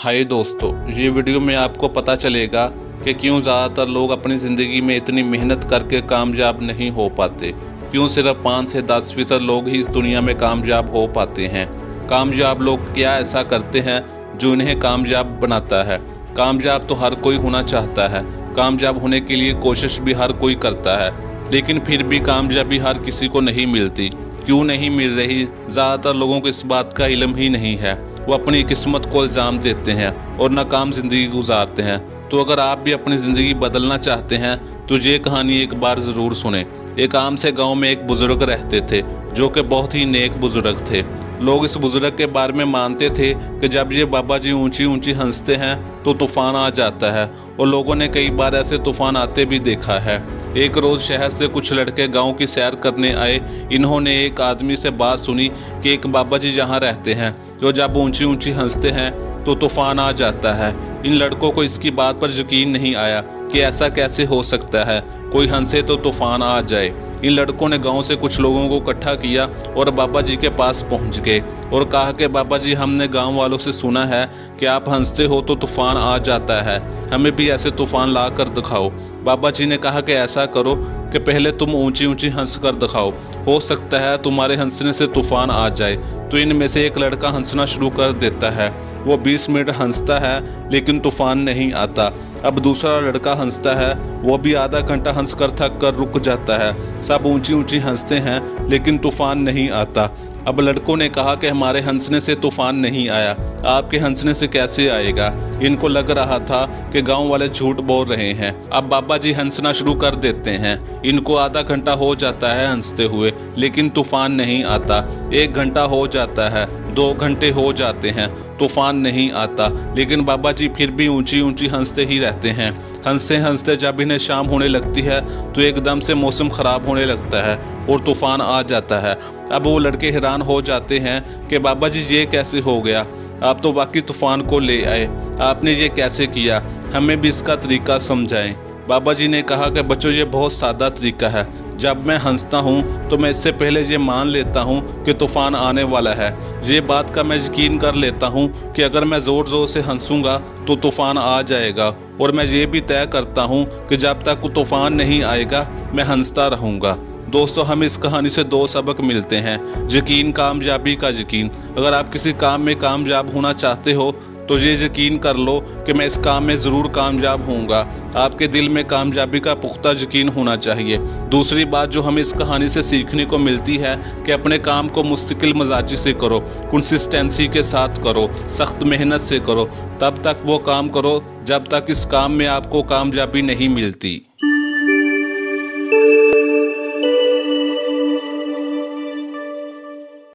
हाय दोस्तों, ये वीडियो में आपको पता चलेगा कि क्यों ज़्यादातर लोग अपनी ज़िंदगी में इतनी मेहनत करके कामयाब नहीं हो पाते। क्यों सिर्फ 5 से 10% लोग ही इस दुनिया में कामयाब हो पाते हैं। कामयाब लोग क्या ऐसा करते हैं जो इन्हें कामयाब बनाता है। कामयाब तो हर कोई होना चाहता है, कामयाब होने के लिए कोशिश भी हर कोई करता है, लेकिन फिर भी कामयाबी हर किसी को नहीं मिलती। क्यों नहीं मिल रही? ज़्यादातर लोगों को इस बात का इल्म ही नहीं है। वो अपनी किस्मत को इल्ज़ाम देते हैं और नाकाम ज़िंदगी गुजारते हैं। तो अगर आप भी अपनी ज़िंदगी बदलना चाहते हैं तो ये कहानी एक बार ज़रूर सुने। एक आम से गांव में एक बुज़ुर्ग रहते थे जो कि बहुत ही नेक बुज़ुर्ग थे। लोग इस बुज़ुर्ग के बारे में मानते थे कि जब ये बाबा जी ऊंची ऊंची हंसते हैं तो तूफ़ान आ जाता है, और लोगों ने कई बार ऐसे तूफ़ान आते भी देखा है। एक रोज़ शहर से कुछ लड़के गांव की सैर करने आए। इन्होंने एक आदमी से बात सुनी कि एक बाबा जी जहाँ रहते हैं, जो जब ऊंची ऊंची हंसते हैं तो तूफ़ान आ जाता है। इन लड़कों को इसकी बात पर यकीन नहीं आया कि ऐसा कैसे हो सकता है, कोई हंसे तो तूफ़ान आ जाए। इन लड़कों ने गांव से कुछ लोगों को इकट्ठा किया और बाबा जी के पास पहुंच गए और कहा कि बाबा जी, हमने गांव वालों से सुना है कि आप हंसते हो तो तूफ़ान आ जाता है, हमें भी ऐसे तूफ़ान ला कर दिखाओ। बाबा जी ने कहा कि ऐसा करो कि पहले तुम ऊंची ऊंची हंस कर दिखाओ, हो सकता है तुम्हारे हंसने से तूफ़ान आ जाए। तो इनमें से एक लड़का हंसना शुरू कर देता है। वो 20 मिनट हंसता है लेकिन तूफ़ान नहीं आता। अब दूसरा लड़का हंसता है, वो भी आधा घंटा हंसकर थक कर रुक जाता है। सब ऊंची ऊंची हंसते हैं लेकिन तूफ़ान नहीं आता। अब लड़कों ने कहा कि हमारे हंसने से तूफ़ान नहीं आया, आपके हंसने से कैसे आएगा। इनको लग रहा था कि गांव वाले झूठ बोल रहे हैं। अब बाबा जी हंसना शुरू कर देते हैं। इनको आधा घंटा हो जाता है हंसते हुए लेकिन तूफ़ान नहीं आता। 1 घंटा हो जाता है, 2 घंटे हो जाते हैं, तूफ़ान नहीं आता, लेकिन बाबा जी फिर भी ऊंची ऊंची हंसते ही रहते हैं। हंसते हंसते जब इन्हें शाम होने लगती है तो एकदम से मौसम ख़राब होने लगता है और तूफ़ान आ जाता है। अब वो लड़के हैरान हो जाते हैं कि बाबा जी ये कैसे हो गया, आप तो वाकई तूफ़ान को ले आए, आपने ये कैसे किया, हमें भी इसका तरीका समझाएं। बाबा जी ने कहा कि बच्चों, ये बहुत सादा तरीका है। जब मैं हंसता हूँ तो मैं इससे पहले ये मान लेता हूँ कि तूफ़ान आने वाला है। ये बात का मैं यकीन कर लेता हूँ कि अगर मैं ज़ोर ज़ोर से हंसूंगा तो तूफ़ान आ जाएगा, और मैं ये भी तय करता हूँ कि जब तक तूफ़ान नहीं आएगा मैं हंसता रहूँगा। दोस्तों, हमें इस कहानी से 2 सबक मिलते हैं। यकीन, कामयाबी का यकीन। अगर आप किसी काम में कामयाब होना चाहते हो तो ये यकीन कर लो कि मैं इस काम में ज़रूर कामयाब होऊंगा। आपके दिल में कामयाबी का पुख्ता यकीन होना चाहिए। दूसरी बात जो हमें इस कहानी से सीखने को मिलती है कि अपने काम को मुस्तकिल मजाजी से करो, कंसिस्टेंसी के साथ करो, सख्त मेहनत से करो। तब तक वो काम करो जब तक इस काम में आपको कामयाबी नहीं मिलती।